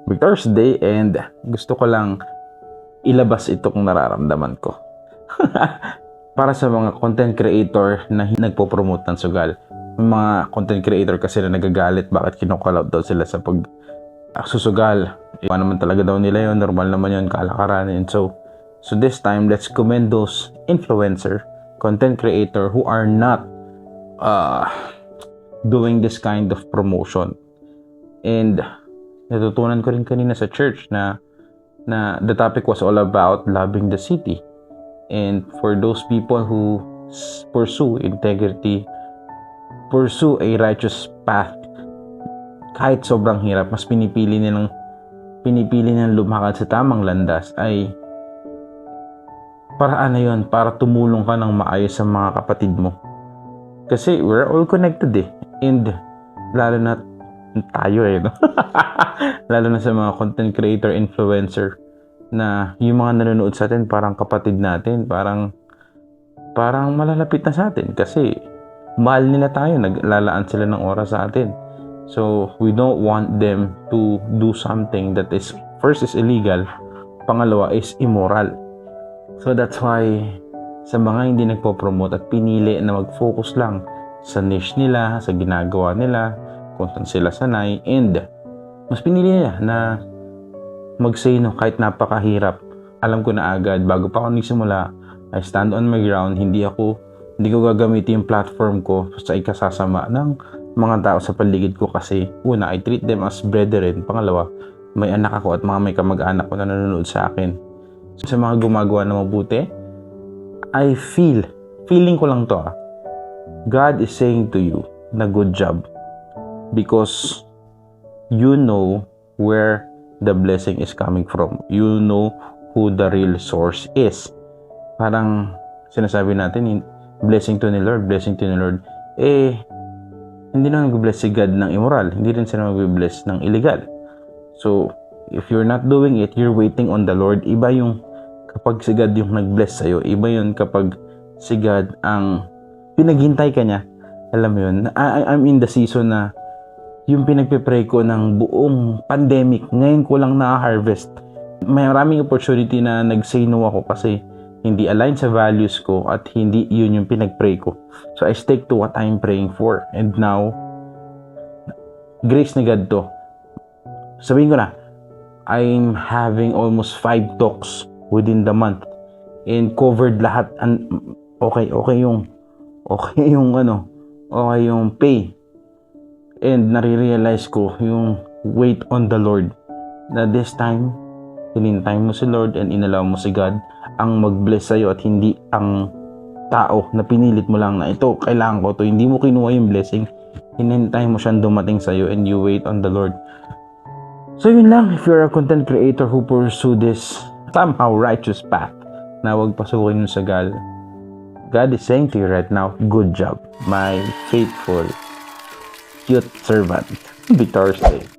Big Thursday and gusto ko lang ilabas itong nararamdaman ko. Para sa mga content creator na nagpo-promote ng sugal. May mga content creator kasi na nagagalit bakit kinukalaw daw sila sa pag-susugal. Iba naman talaga daw nila yun, normal naman yun, kalakaran. And so this time, let's commend those influencer, content creator who are not doing this kind of promotion. And natutunan ko rin kanina sa church na the topic was all about loving the city. And for those people who pursue integrity, pursue a righteous path, kahit sobrang hirap, mas pinipili nilang lumakad sa tamang landas ay paraan na yun para tumulong ka ng maayos sa mga kapatid mo. Kasi we're all connected and lalo na tayo no? Lalo na sa mga content creator, influencer na yung mga nanonood sa atin parang kapatid natin, parang malalapit na sa atin kasi mahal nila tayo, naglalaan sila ng oras sa atin. So we don't want them to do something that is first is illegal, pangalawa is immoral. So that's why sa mga hindi nagpo-promote at pinili na mag-focus lang sa niche nila, sa ginagawa nila, kung saan sila sanay, and mas pinili nila na mag-say no kahit napakahirap. Alam ko na agad bago pa ako nagsimula, I stand on my ground, hindi ko gagamitin yung platform ko sa ikasasama ng mga tao sa paligid ko kasi una, I treat them as brethren, pangalawa, may anak ako at mga may kamag-anak ko na nanonood sa akin. Sa mga gumagawa na mabuti, I feeling ko lang to God is saying to you na good job because you know where the blessing is coming from. You know who the real source is. Parang sinasabi natin, blessing to the Lord. Hindi na nag-bless si God ng immoral. Hindi rin sila mag-bless ng illegal. So, if you're not doing it, you're waiting on the Lord. Iba yung kapag si God yung nag-bless sa'yo. Iba yun kapag si God ang pinaghintay ka niya. Alam mo yun, I'm in the season na yung pinagpe-pray ko ng buong pandemic, ngayon ko lang na-harvest. May maraming opportunity na nag-say no ako kasi hindi align sa values ko at hindi yun yung pinag-pray ko. So I stick to what I'm praying for. And now, grace ni God to. Sabihin ko na, I'm having almost 5 talks within the month. And covered lahat. Okay yung pay. And nare-realize ko yung wait on the Lord. Na this time, hinintay mo si Lord and inalaw mo si God ang mag-bless sa'yo at hindi ang tao na pinilit mo lang na ito, kailangan ko to. Hindi mo kinuha yung blessing. Hinintay mo siyang dumating sa'yo and you wait on the Lord. So yun lang, if you're a content creator who pursue this somehow righteous path na huwag pasukin yung sagal, God is saying to you right now, good job, my faithful cute servant. Big Thursday.